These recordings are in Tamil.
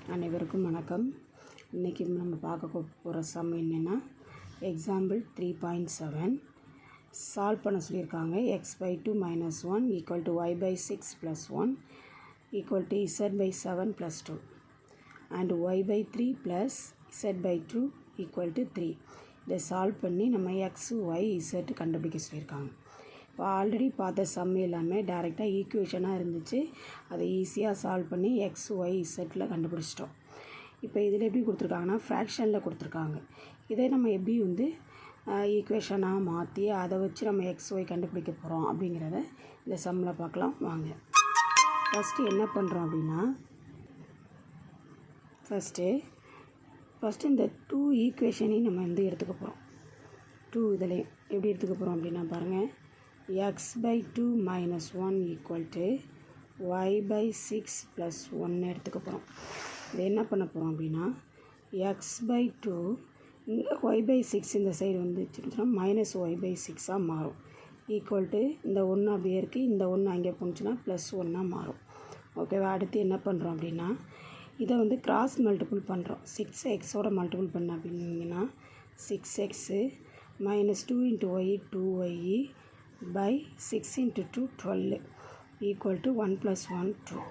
அனைவருக்கும் வணக்கம். இன்றைக்கி நம்ம பார்க்க போகிற சம் என்னென்னா எக்ஸாம்பிள் 3.7 சால்வ் பண்ண சொல்லியிருக்காங்க. x/2 - 1 = y/6 + 1 = z/7 + 2 and y/3 + z/2 = 3. இதை சால்வ் பண்ணி நம்ம x, y, z கண்டுபிடிக்க சொல்லியிருக்காங்க. இப்போ ஆல்ரெடி பார்த்த சம் எல்லாமே டைரெக்டாக ஈக்குவேஷனாக இருந்துச்சு. அதை ஈஸியாக சால்வ் பண்ணி எக்ஸ், ஒய், இசட்டில் கண்டுபிடிச்சிட்டோம். இப்போ இதில் எப்படி கொடுத்துருக்காங்கன்னா ஃப்ராக்ஷனில் கொடுத்துருக்காங்க. இதை நம்ம எப்படி ஈக்குவேஷனாக மாற்றி அதை வச்சு நம்ம எக்ஸ், ஒய் கண்டுபிடிக்க போகிறோம் அப்படிங்கிறத இந்த சம்மில் பார்க்கலாம் வாங்க. ஃபஸ்ட்டு என்ன பண்ணுறோம் அப்படின்னா ஃபஸ்ட்டு இந்த 2 ஈக்குவேஷனையும் நம்ம எடுத்துக்க போகிறோம். 2 இதுலேயும் எப்படி எடுத்துக்க போகிறோம் அப்படின்னா பாருங்கள், x/2 - 1 = y/6 + 1 எடுத்துக்க போகிறோம். இது என்ன பண்ண போகிறோம் அப்படின்னா x/2 y/6 இந்த சைடு வந்துச்சுன்னா -y/6 மாறும். இந்த 1 அப்படியே இருக்குது, இந்த 1 அங்கே போணுச்சுன்னா +1 மாறும். ஓகேவா? அடுத்து என்ன பண்ணுறோம் அப்படின்னா இதை கிராஸ் மல்டிபிள் பண்ணுறோம். 6xோட மல்டிபிள் பண்ண அப்படின்னா 6x -2 × y 2y /6 × 2 12 = 1 + 1 2.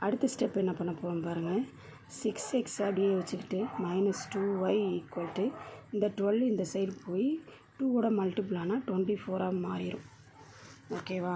அடுத்த ஸ்டெப் என்ன பண்ண போகிறோம் பாருங்கள், 6x அப்படியே வச்சுக்கிட்டு -2y = இந்த 12 இந்த சைடு போய் 2ஓட மல்டிபிள் ஆனால் 24 மாறிடும். ஓகேவா?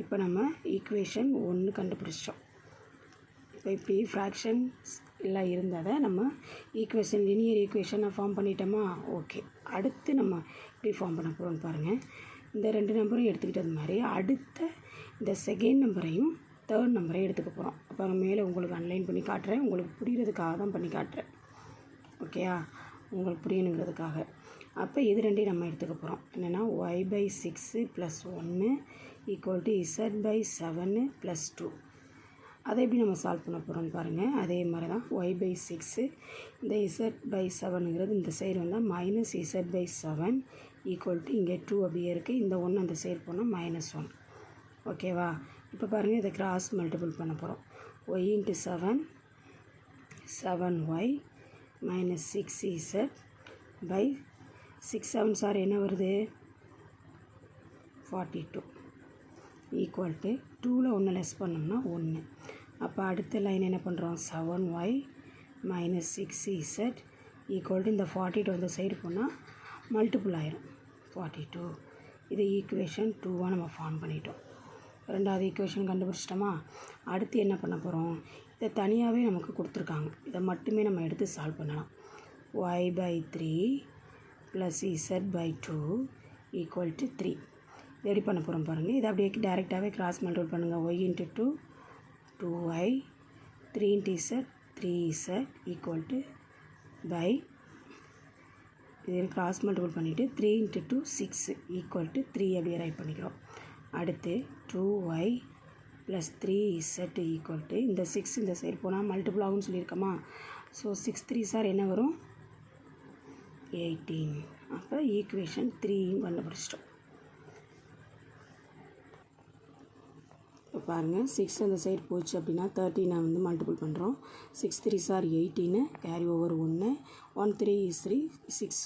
இப்போ நம்ம ஈக்குவேஷன் 1 கண்டுபிடிச்சிட்டோம். இப்போ இப்படி ஃப்ராக்ஷன்ஸ் எல்லாம் இருந்ததை நம்ம ஈக்குவேஷன் லினியர் ஈக்குவேஷனை ஃபார்ம் பண்ணிட்டோமா? ஓகே. அடுத்து நம்ம எப்படி ஃபார்ம் பண்ண போகிறோம்னு பாருங்கள். இந்த 2 நம்பரையும் எடுத்துக்கிட்டது மாதிரி அடுத்த இந்த செகண்ட் நம்பரையும் தேர்ட் நம்பரையும் எடுத்துக்க போகிறோம். அப்போ நான் மேலே உங்களுக்கு அன்லைன் பண்ணி காட்டுறேன். உங்களுக்கு புரிகிறதுக்காக தான் பண்ணி காட்டுறேன். ஓகேயா? உங்களுக்கு புரியணுங்கிறதுக்காக. அப்போ இது ரெண்டையும் நம்ம எடுத்துக்க போகிறோம். என்னென்னா y/6 + 1 = z/7 + 2. அதை எப்படி நம்ம சால்வ் பண்ண போகிறோம்னு பாருங்கள். அதே மாதிரி தான் y/6 இந்த z/7ங்கிறது இந்த சைடு வந்தால் -z/7 = இங்கே 2 அப்படியே இருக்குது. இந்த 1 அந்த சைடு போனால் -1. ஓகேவா? இப்போ பாருங்கள், இதை கிராஸ் மல்டிபிள் பண்ண போகிறோம். y × 7 7y -6z/6 7 சார் என்ன வருது 42 = 2ல் 1 லெஸ் பண்ணோம்னா 1. அப்போ அடுத்த லைன் என்ன பண்ணுறோம், 7y -6z = இந்த 42 அந்த சைடு போனால் மல்டிபிள் ஆயிரும் 42. இது ஈக்குவேஷன் 2 நம்ம ஃபார்ம் பண்ணிட்டோம். ரெண்டாவது ஈக்குவேஷன் கண்டுபிடிச்சிட்டோமா? அடுத்து என்ன பண்ண போகிறோம், இதை தனியாகவே நமக்கு கொடுத்துருக்காங்க. இதை மட்டுமே நம்ம எடுத்து சால்வ் பண்ணலாம். y/3 + z/2 = 3. ரெடி பண்ண போகிறோம் பாருங்கள். இதை அப்படியே டைரெக்டாகவே கிராஸ் மல்டிபிள் பண்ணுங்கள். y × 2 2y 3 × z 3z = இதில் கிராஸ் மல்டிபிள் பண்ணிவிட்டு 3 × 2 6 = 3 அப்படியே ரைட் பண்ணிக்கிறோம். அடுத்து 2y + 3z = இந்த 6 இந்த சைடு போனால் மல்டிபிள் ஆகும்னு சொல்லியிருக்கோமா? ஸோ 6 3 சார் என்ன வரும் 18. அப்போ ஈக்குவேஷன் 3 கண்டுபிடிச்சிட்டோம். இப்போ பாருங்கள், 6 அந்த சைடு போச்சு அப்படின்னா 13 மல்டிபிள் பண்ணுறோம். 6 3 sir 18 carry over 1 1 3 is 3 6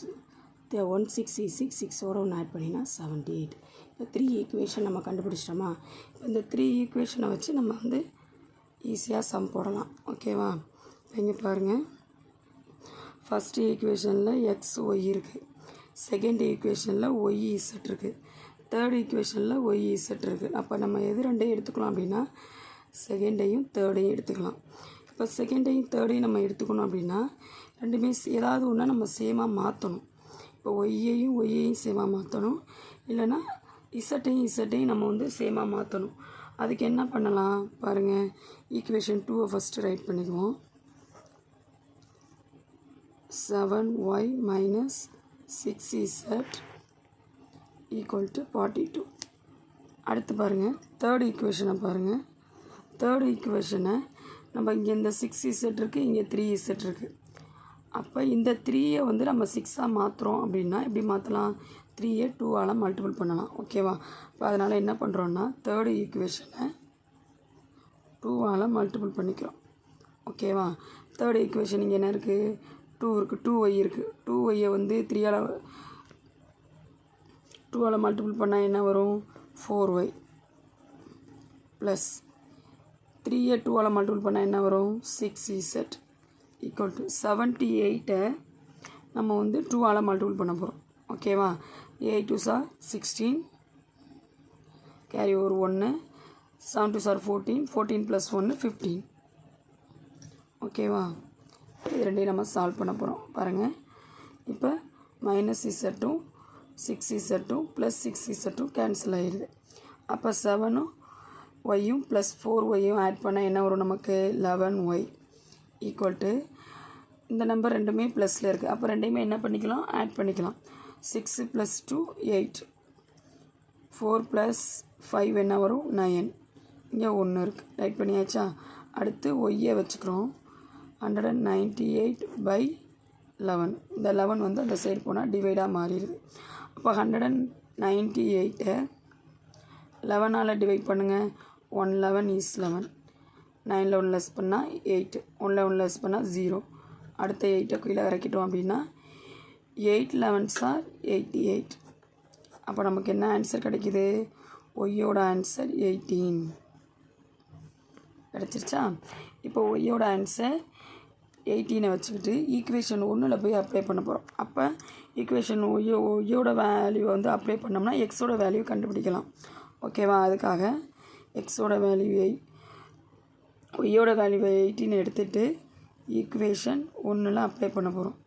1 6 is 6 6ஓட 1 add பண்ணினா 78. இப்போ 3 ஈக்குவேஷன் நம்ம கண்டுபிடிச்சிட்டோமா? இப்போ இந்த 3 ஈக்குவேஷனை வச்சு நம்ம ஈஸியாக சம் போடலாம். ஓகேவா? இப்போ இங்கே பாருங்கள், ஃபஸ்ட்டு ஈக்குவேஷனில் எக்ஸ் ஒய் இருக்குது, செகண்ட் ஈக்குவேஷனில் ஒய் இசட் இருக்குது, தேர்ட் ஈக்குவேஷனில் ஒய் இசட் இருக்குது. அப்போ நம்ம எது ரெண்டையும் எடுத்துக்கலாம் அப்படின்னா செகண்டையும் தேர்டையும் எடுத்துக்கலாம். இப்போ செகண்டையும் தேர்டையும் நம்ம எடுத்துக்கணும் அப்படின்னா ரெண்டுமே ஏதாவது ஒன்றா நம்ம சேமாக மாற்றணும். இப்போ ஒய்யையும் சேமாக மாற்றணும், இல்லைன்னா இசட்டையும் நம்ம சேமாக மாற்றணும். அதுக்கு என்ன பண்ணலாம் பாருங்கள், ஈக்குவேஷன் 2 ஃபஸ்ட்டு ரைட் பண்ணிக்குவோம். 7y -6z = 42. அடுத்து பாருங்கள், தேர்ட் ஈக்குவேஷனை பாருங்கள். தேர்ட் ஈக்குவேஷனை நம்ம இங்கே இந்த 6z இருக்குது, இங்கே 3z இருக்குது. அப்போ இந்த 3யை நம்ம 6ஆக மாற்றுறோம் அப்படின்னா எப்படி மாற்றலாம், 3யை 2ஆல் மல்டிபிள் பண்ணலாம். ஓகேவா? இப்போ அதனால் என்ன பண்ணுறோன்னா தேர்ட் ஈக்குவேஷனை 2ஆல் மல்டிபிள் பண்ணிக்கிறோம். ஓகேவா. தேர்ட் ஈக்குவேஷன் இங்கே என்ன இருக்குது, 2 இருக்குது, 2y இருக்குது. 2yயை வந்து 2ஆல் மல்டிபிள் பண்ணால் என்ன வரும், 4y ப்ளஸ் 3யை 2ஆல் மல்டிபிள் பண்ணால் என்ன வரும், 6z ஈக்குவல் டு 78 நம்ம வந்து 2ஆல் மல்டிபிள் பண்ண போகிறோம். ஓகேவா. 8 2s are 16, carry over 1, 7 2s are 14, 14 + 1 15. ஓகேவா. இது ரெண்டையும் நம்ம சால்வ் பண்ண போகிறோம். பாருங்கள், இப்போ -z2 6z2 + 6z2 கேன்சல் ஆகிடுது. அப்போ 7ம் ஒய்யும் ப்ளஸ் 4yயும் ஆட் பண்ணால் என்ன வரும் நமக்கு, 11y ஈக்குவல் டு இந்த நம்பர் ரெண்டுமே ப்ளஸில் இருக்குது. அப்போ ரெண்டையுமே என்ன பண்ணிக்கலாம், ஆட் பண்ணிக்கலாம். 6 + 2 8, 4 + 5 என்ன வரும், 9. இங்கே 1 இருக்குது, ரைட் பண்ணியாச்சா. அடுத்து ஒய்யை வச்சுக்கிறோம். 198/11. இந்த 11 வந்து அந்த சைடு போனால் டிவைடாக மாறிடுது. அப்போ 198 11ஆல் டிவைட் பண்ணுங்கள். 111 is 11. 9ல் 1 லெஸ் பண்ணால் 8, 1ல் 1 லெஸ் பண்ணால் 0. அடுத்த 8 கீழே இறக்கிட்டோம் அப்படின்னா 8 11s are 88. அப்போ நமக்கு என்ன ஆன்சர் கிடைக்கிது, ஒய்யோட ஆன்சர் 18 கிடச்சிருச்சா. இப்போ ஒய்யோட ஆன்சர் 18 வச்சுக்கிட்டு ஈக்குவேஷன் 1ல் போய் அப்ளை பண்ண போகிறோம். அப்போ ஈக்குவேஷன் ஒய்யோட வேல்யூ வந்து அப்ளை பண்ணோம்னா எக்ஸோட வேல்யூ கண்டுபிடிக்கலாம். ஓகேவா. அதுக்காக எக்ஸோட வேல்யூவை ஒய்யோட வேல்யூவை 18 எடுத்துகிட்டு ஈக்குவேஷன் 1ல் அப்ளை பண்ண போகிறோம்.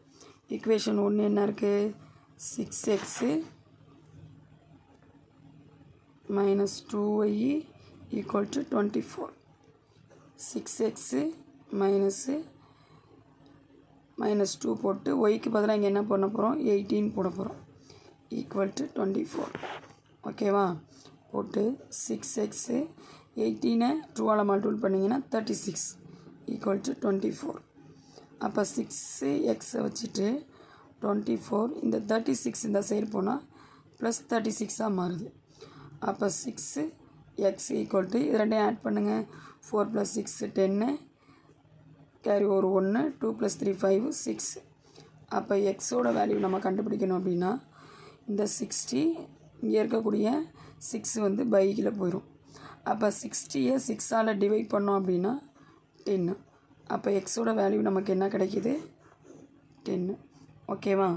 ஈக்குவேஷன் 1 என்ன இருக்குது, 6x - 2y equal to 24. 6x - 2 போட்டு ஒய்க்கு பதிலாக இங்கே என்ன பண்ண போகிறோம், 18 போட போகிறோம் ஈக்குவல் டு 24. ஓகேவா. போட்டு 6x 18 2ஆல் மல்டிபிள் பண்ணிங்கன்னா 36 ஈக்குவல் டு 24. அப்போ 6x வச்சுட்டு 24, இந்த 36 இந்த சைடு போனால் ப்ளஸ் 36ஆக மாறுது. அப்போ 6x ஈக்குவல் டு இது ரெண்டையும் ஆட் பண்ணுங்கள். 4 + 6 10, கேரி ஓவர் 1, 2 + 3 5 6. அப்போ எக்ஸோட வேல்யூ நம்ம கண்டுபிடிக்கணும் அப்படின்னா இந்த 60 இங்கே இருக்கக்கூடிய 6 வந்து பைக்கில் போயிடும். அப்போ 60யை 6ஆல் டிவைட் பண்ணோம் அப்படின்னா 10. அப்போ எக்ஸோட வேல்யூ நமக்கு என்ன கிடைக்கிது, 10. ஓகேவா.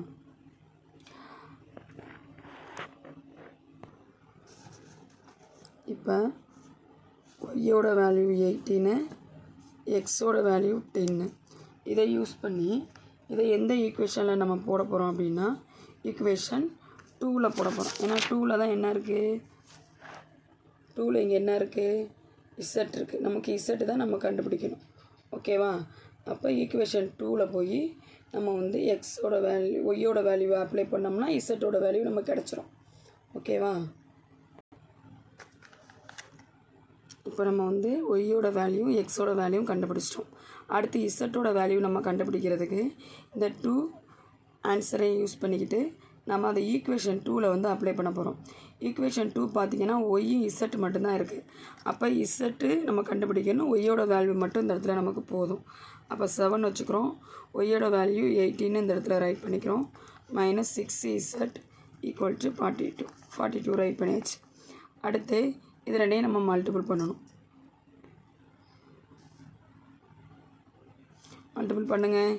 இப்போ ஒய்யோட வேல்யூ 18, எக்ஸோட வேல்யூ 10. இதை யூஸ் பண்ணி இதை எந்த ஈக்குவேஷனில் நம்ம போட போகிறோம் அப்படின்னா ஈக்குவேஷன் 2ல் போட போகிறோம். ஏன்னா 2ல் தான் என்ன இருக்குது, 2ல் இங்கே என்ன இருக்குது, இசட் இருக்குது. நமக்கு இசட் தான் நம்ம கண்டுபிடிக்கணும். ஓகேவா. அப்போ ஈக்குவேஷன் 2ல் போய் நம்ம வந்து எக்ஸோட வேல்யூ ஒய்யோட வேல்யூவை அப்ளை பண்ணோம்னா இசட்டோட வேல்யூ நமக்கு கிடச்சிரும். ஓகேவா. இப்போ நம்ம வந்து ஒய்யோட வேல்யூ எக்ஸோட வேல்யூ கண்டுபிடிச்சிட்டோம். அடுத்து இசட்டோட வேல்யூ நம்ம கண்டுபிடிக்கிறதுக்கு இந்த 2 ஆன்சரை யூஸ் பண்ணிக்கிட்டு நம்ம அதை ஈக்குவேஷன் 2ல் வந்து அப்ளை பண்ண போகிறோம். ஈக்குவேஷன் 2 பார்த்திங்கன்னா ஒய்யும் இசட் மட்டும்தான் இருக்குது. அப்போ இசட்டு நம்ம கண்டுபிடிக்கணும், ஒய்யோட வேல்யூ மட்டும் இந்த இடத்துல நமக்கு போதும். அப்போ 7 வச்சுக்கிறோம். ஒய்யோட வேல்யூ 18 இந்த இடத்துல ரைட் பண்ணிக்கிறோம். -6z ஈக்குவல் டு 42 ரைட் பண்ணியாச்சு. அடுத்து இது ரெண்டையும் நம்ம மல்டிபிள் பண்ணணும். மல்டிபிள் பண்ணுங்கள்.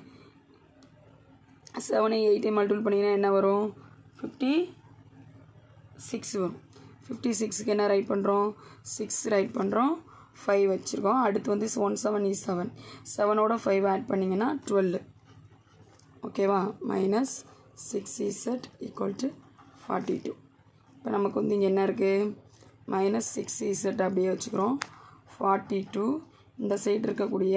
7 8 மல்டிபிள் பண்ணிங்கன்னா என்ன வரும், 56 வரும். 56க்கு என்ன ரைட் பண்ணுறோம், 6 ரைட் பண்ணுறோம், 5 வச்சுருக்கோம். அடுத்து வந்து 1 7 is 7. 7ஓட 5 ஆட் பண்ணிங்கன்னா 12. ஓகேவா. -6z equal to 42. இப்போ நமக்கு வந்து இங்கே என்ன இருக்குது, -6z அப்படியே வச்சுக்கிறோம். 42 இந்த சைடு இருக்கக்கூடிய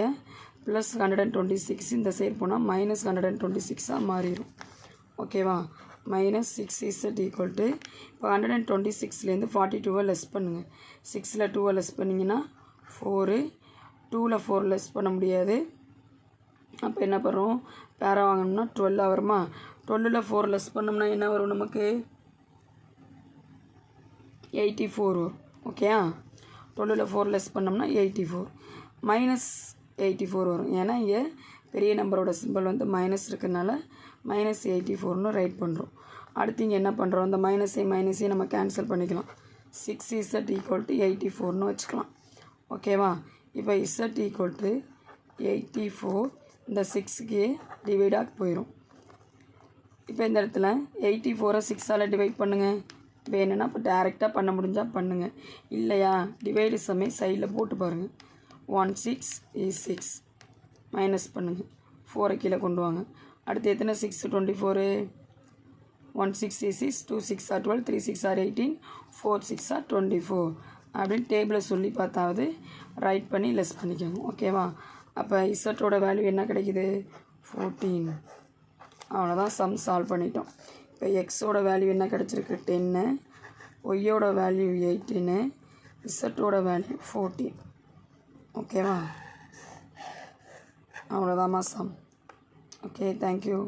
ப்ளஸ் 126 இந்த சைடு போனால் -126ஆக மாறிடும். ஓகேவா. -6z ஈக்குவல் டு இப்போ 126லேருந்து 42வை லெஸ் பண்ணுங்கள். 6ல் 2வை லெஸ் பண்ணிங்கன்னா 4, 2ல் 4 லெஸ் பண்ண முடியாது. அப்போ என்ன பண்ணுறோம், பேரா வாங்கணும்னா 12 வருமா. 12ல் 4 லெஸ் பண்ணோம்னா என்ன வரும் நமக்கு, 84 வரும். ஓகேயா. 12ல் 4 லெஸ் பண்ணோம்னா 84. 84 வரும். ஏன்னா இங்கே பெரிய நம்பரோட சிம்பிள் வந்து மைனஸ் இருக்கிறதுனால -84ன்னு ரைட் பண்ணுறோம். அடுத்து இங்கே என்ன பண்ணுறோம், இந்த மைனஸை நம்ம கேன்சல் பண்ணிக்கலாம். 6z = 84ன்னு வச்சுக்கலாம். ஓகேவா? இப்போ z = 84 இந்த 6க்கு டிவைடாக போயிடும். இப்போ இந்த இடத்துல 84 6ஆல் டிவைட் பண்ணுங்கள். வேணும்னா இப்போ டேரெக்டாக பண்ண முடிஞ்சால் பண்ணுங்கள். இல்லையா டிவைடு சமே சைடில் போட்டு பாருங்கள். 1 6 is 6 மைனஸ் பண்ணுங்கள். 4 கீழே கொண்டு வாங்க. அடுத்து எத்தனை 6 24 1 6 is 6 2 6 are 12 3 6 are 18 4 6 are 24 அப்படின்னு டேபிளை சொல்லி பார்த்தாவது ரைட் பண்ணி லெஸ் பண்ணிக்கோங்க. ஓகேவா? அப்போ இசட்டோட வேல்யூ என்ன கிடைக்குது 14. அவ்வளோதான், சம் சால்வ் பண்ணிட்டோம். இப்போ எக்ஸோட வேல்யூ என்ன கிடச்சிருக்கு 10, ஒய்யோட வேல்யூ 18, இசட்டோட வேல்யூ 14. ஓகேவா? அவ்வளோதாம்மா சம். Okay, thank you.